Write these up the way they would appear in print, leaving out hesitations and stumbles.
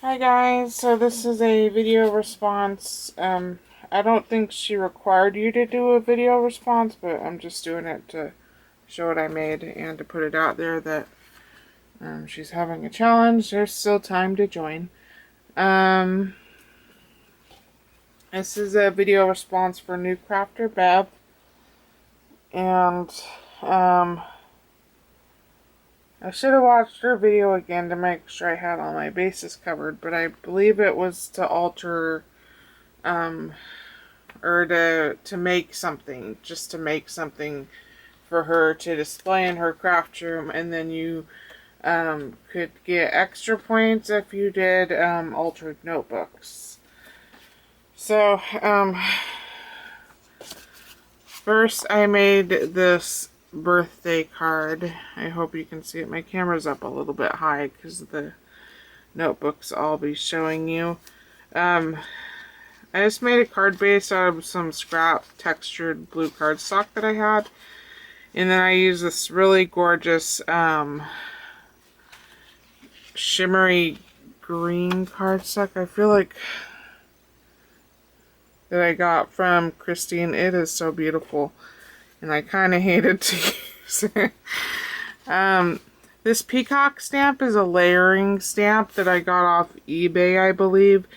Hi guys, so this is a video response. I don't think she required you to do a video response, but I'm just doing it to show what I made and to put it out there that she's having a challenge. There's still time to join. This is a video response for NewCrafterBev, and I should have watched her video again to make sure I had all my bases covered, but I believe it was to alter, or to make something, just to make something for her to display in her craft room, and then you could get extra points if you did altered notebooks. So, first I made this birthday card. I hope you can see it. My camera's up a little bit high because the notebooks I'll be showing you. I just made a card base out of some scrap textured blue cardstock that I had, and then I used this really gorgeous shimmery green cardstock. I feel like that I got from Christine. It is so beautiful, and I kind of hated to use it. This peacock stamp is a layering stamp that I got off eBay, I believe,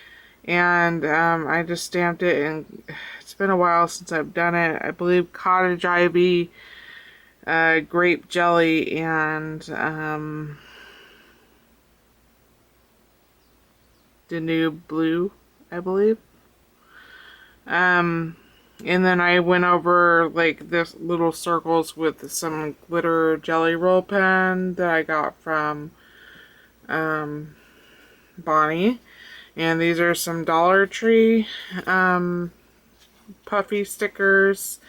and I just stamped it, and it's been a while since I've done it. I believe cottage ivy, grape jelly, and Danube blue, I believe. And then I went over like this little circles with some glitter jelly roll pen that I got from Bonnie. And these are some Dollar Tree puffy stickers.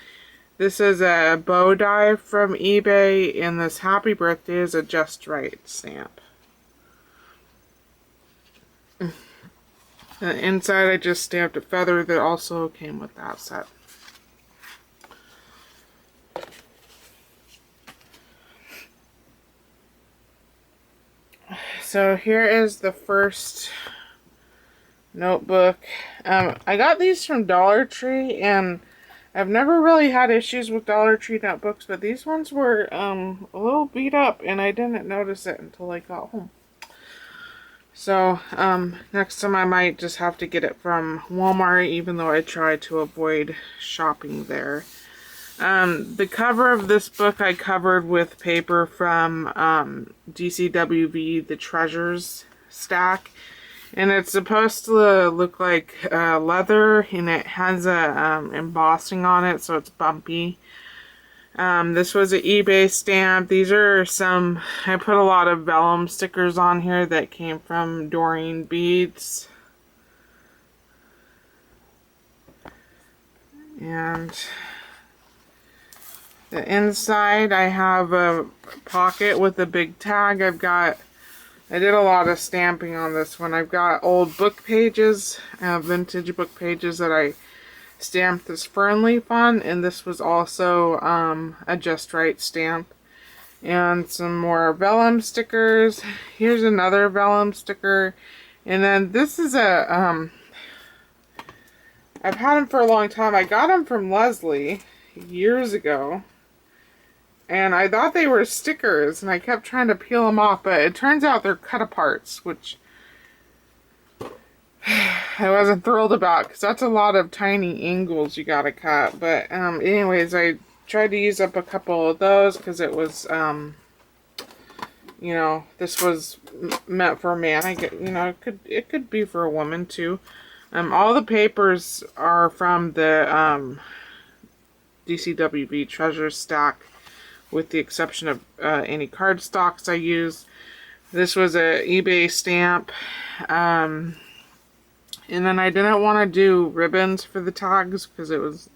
This is a bow die from eBay, and this happy birthday is a just right stamp. And inside I just stamped a feather that also came with that set. So here is the first notebook. I got these from Dollar Tree, and I've never really had issues with Dollar Tree notebooks, but these ones were a little beat up, and I didn't notice it until I got home. So next time I might just have to get it from Walmart, even though I try to avoid shopping there. The cover of this book I covered with paper from DCWV, the Treasures stack. And it's supposed to look like leather, and it has a embossing on it, so it's bumpy. This was an eBay stamp. These are some, I put a lot of vellum stickers on here that came from Doreen Beads. And the inside, I have a pocket with a big tag. I did a lot of stamping on this one. I've got old book pages, vintage book pages that I stamped this fern leaf on, and this was also a just right stamp. And some more vellum stickers. Here's another vellum sticker. And then this is a, I've had them for a long time. I got them from Leslie years ago, and I thought they were stickers, and I kept trying to peel them off, but it turns out they're cut-aparts, which I wasn't thrilled about, because that's a lot of tiny angles you gotta cut. But anyways, I tried to use up a couple of those, because it was, you know, this was meant for a man. I get, you know, it could be for a woman too. All the papers are from the DCWV Treasure stack, with the exception of any cardstocks I used. This was a eBay stamp. And then I didn't want to do ribbons for the tags because it was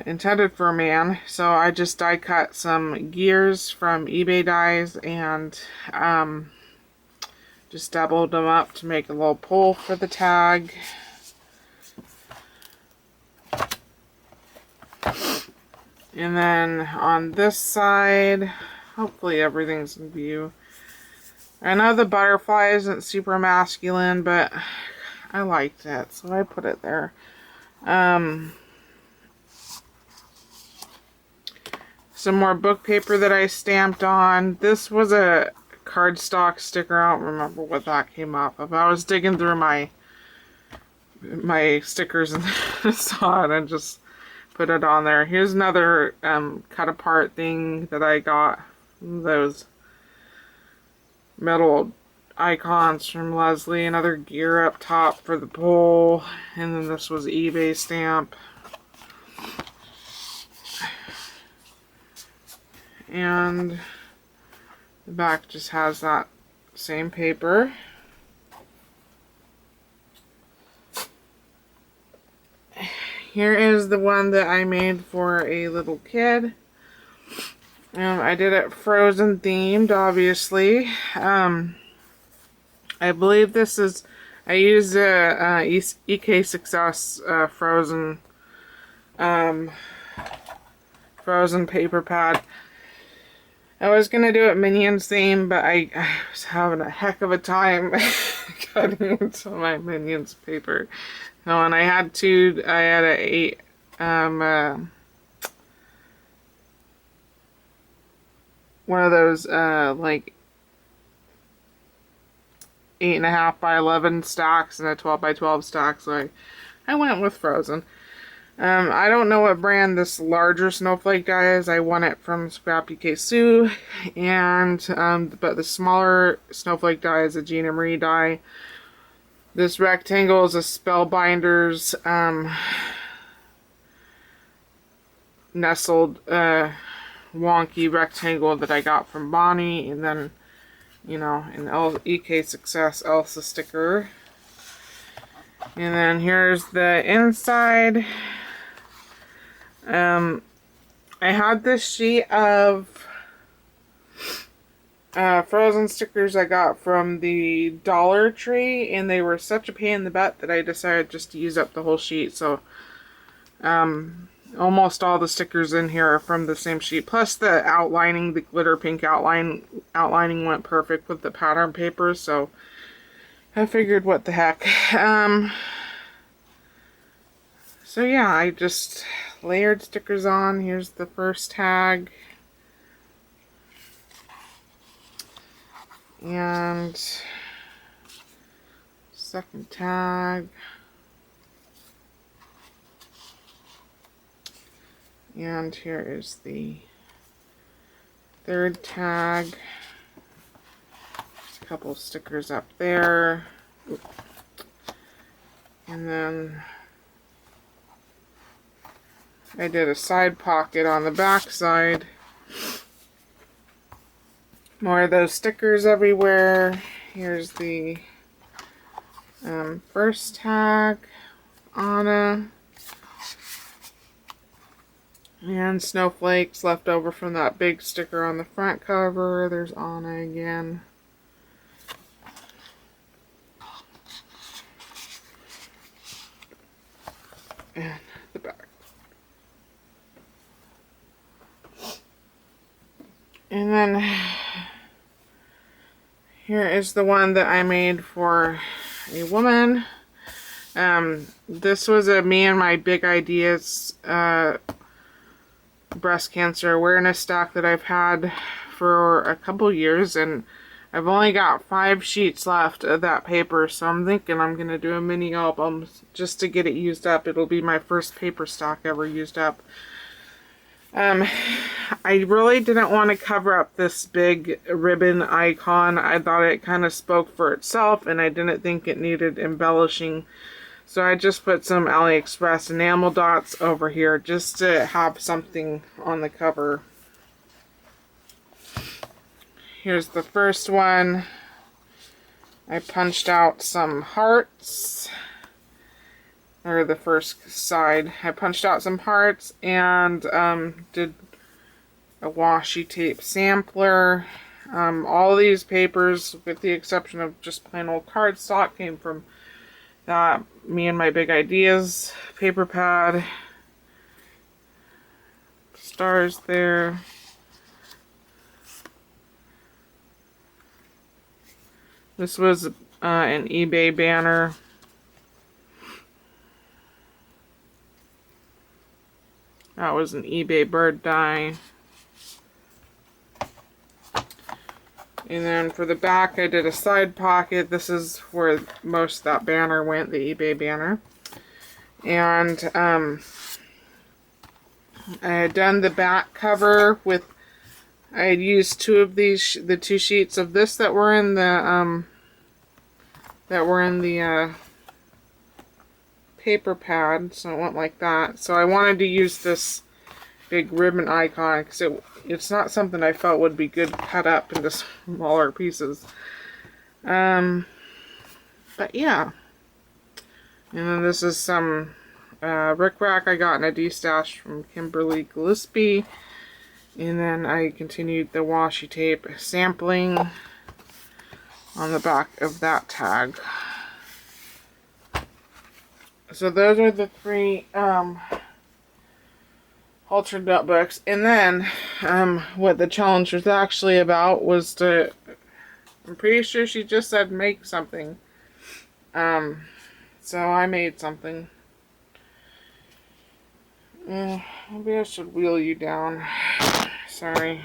intended for a man. So I just die cut some gears from eBay dies, and just doubled them up to make a little pull for the tag. And then on this side, hopefully everything's in view. I know the butterfly isn't super masculine, but I liked it, so I put it there. Some more book paper that I stamped on. This was a cardstock sticker. I don't remember what that came off of. I was digging through my stickers and saw it and just put it on there. Here's another cut apart thing that I got. Those metal icons from Leslie. Another gear up top for the pole. And then this was eBay stamp. And the back just has that same paper. Here is the one that I made for a little kid. I did it Frozen themed, obviously. I believe this is, I used a EK Success Frozen paper pad. I was going to do it Minions theme, but I was having a heck of a time cutting into my Minions paper. So, and I had a one of those like 8.5 by 11 stacks and a 12 by 12 stack, so I went with Frozen. I don't know what brand this larger snowflake die is. I won it from Scrappy Sue, and but the smaller snowflake die is a Gina Marie die. This rectangle is a Spellbinders nestled wonky rectangle that I got from Bonnie, and then, you know, an EK Success Elsa sticker. And then here's the inside. I had this sheet of Frozen stickers I got from the Dollar Tree, and they were such a pain in the butt that I decided just to use up the whole sheet. So almost all the stickers in here are from the same sheet, plus the outlining, the glitter pink outlining went perfect with the pattern paper, so I figured what the heck. So yeah, I just layered stickers on. Here's the first tag. And second tag. And here is the third tag. There's a couple of stickers up there. And then I did a side pocket on the back side. More of those stickers everywhere. Here's the first tag, Anna. And snowflakes left over from that big sticker on the front cover. There's Anna again. And the back. And then here is the one that I made for a woman. This was a Me and My Big Ideas breast cancer awareness stack that I've had for a couple years, and I've only got 5 sheets left of that paper, so I'm thinking I'm going to do a mini album just to get it used up. It'll be my first paper stock ever used up. I really didn't want to cover up this big ribbon icon. I thought it kind of spoke for itself, and I didn't think it needed embellishing. So I just put some AliExpress enamel dots over here just to have something on the cover. Here's the first one. I punched out some hearts. Or the first side. I punched out some hearts and did a washi tape sampler. All these papers, with the exception of just plain old cardstock, came from that Me and My Big Ideas paper pad. Stars there. This was an eBay banner. That was an eBay bird die. And then for the back, I did a side pocket. This is where most of that banner went, the eBay banner. And I had done the back cover with, I had used two of these, the two sheets of this that were in the paper pad, so it went like that. So I wanted to use this big ribbon icon because it's not something I felt would be good cut up into smaller pieces. But yeah. And then this is some rickrack I got in a D-stash from Kimberly Gillespie. And then I continued the washi tape sampling on the back of that tag. So those are the three altered notebooks. And then what the challenge was actually about was to, I'm pretty sure she just said make something. So I made something. Maybe I should wheel you down. Sorry.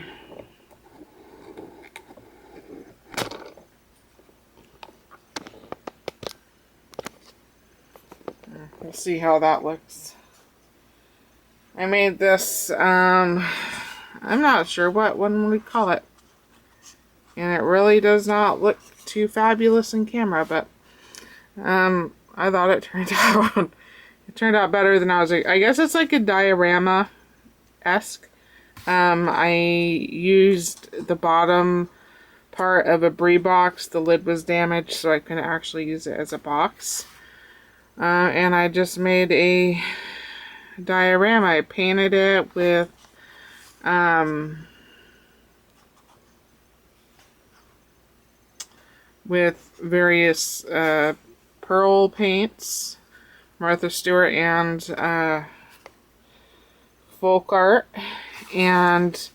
We'll see how that looks. I made this, I'm not sure what one we call it. And it really does not look too fabulous in camera, but I thought it turned out it turned out better than I was. I guess it's like a diorama-esque. I used the bottom part of a brie box. The lid was damaged, so I couldn't actually use it as a box. And I just made a diorama. I painted it with various pearl paints, Martha Stewart and folk art. And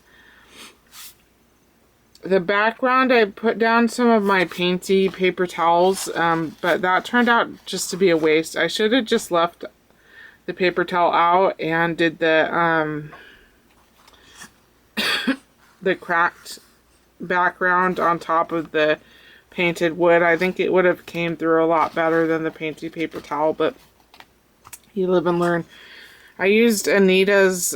the background, I put down some of my painty paper towels, but that turned out just to be a waste. I should have just left the paper towel out and did the the cracked background on top of the painted wood. I think it would have came through a lot better than the painty paper towel, but you live and learn. I used Anita's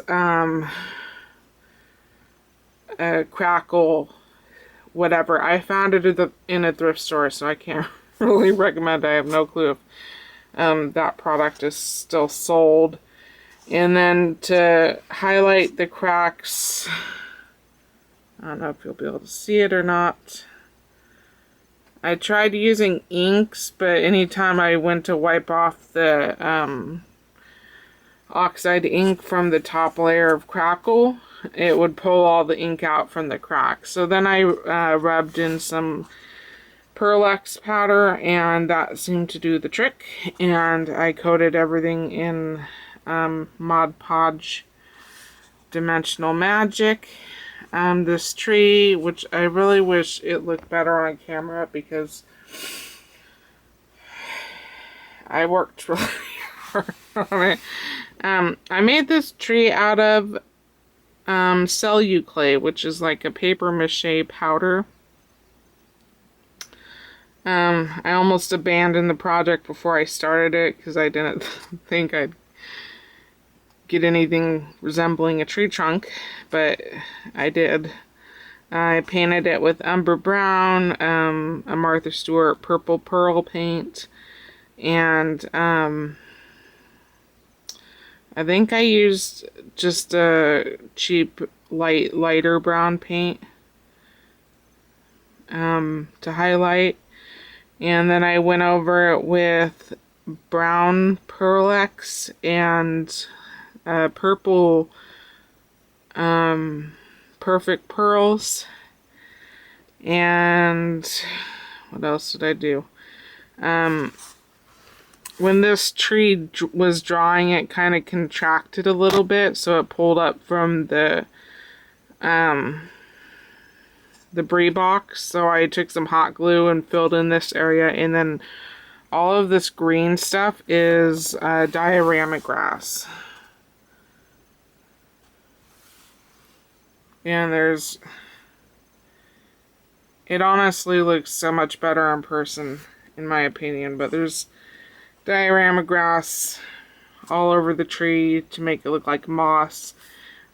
crackle whatever. I found it in a thrift store, so I can't really recommend. I have no clue if that product is still sold. And then to highlight the cracks, I don't know if you'll be able to see it or not. I tried using inks, but anytime I went to wipe off the oxide ink from the top layer of crackle, it would pull all the ink out from the cracks. So then I rubbed in some Pearl-Ex powder, and that seemed to do the trick. And I coated everything in Mod Podge Dimensional Magic. This tree, which I really wish it looked better on camera because I worked really hard on it. I made this tree out of Cellu clay, which is like a paper mache powder. I almost abandoned the project before I started it because I didn't think I'd get anything resembling a tree trunk, but I did. I painted it with Umber Brown, a Martha Stewart purple pearl paint, and I think I used just a cheap lighter brown paint to highlight, and then I went over it with brown Pearl-Ex and purple Perfect Pearls. And what else did I do? When this tree was drawing, it kind of contracted a little bit, so it pulled up from the the brie box. So I took some hot glue and filled in this area, and then all of this green stuff is diorama grass. And it honestly looks so much better in person, in my opinion, but there's diorama grass all over the tree to make it look like moss.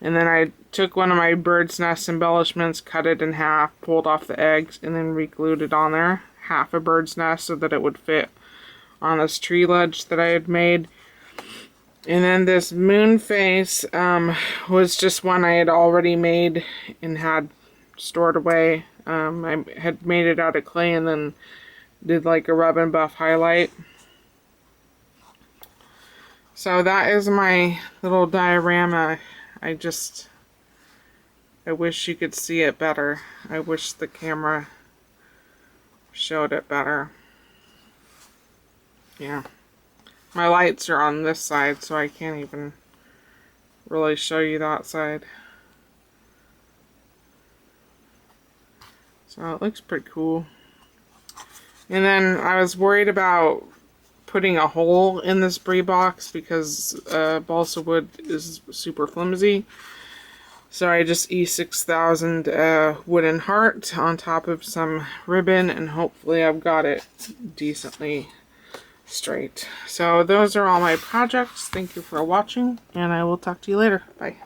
And then I took one of my bird's nest embellishments, cut it in half, pulled off the eggs, and then re-glued it on there, half a bird's nest, so that it would fit on this tree ledge that I had made. And then this moon face was just one I had already made and had stored away. I had made it out of clay and then did like a rub and buff highlight. So that is my little diorama. I wish you could see it better. I wish the camera showed it better. Yeah. My lights are on this side, so I can't even really show you that side. So it looks pretty cool. And then I was worried about putting a hole in this brie box because balsa wood is super flimsy. So I just E6000 wooden heart on top of some ribbon, and hopefully I've got it decently straight. So those are all my projects. Thank you for watching, and I will talk to you later. Bye.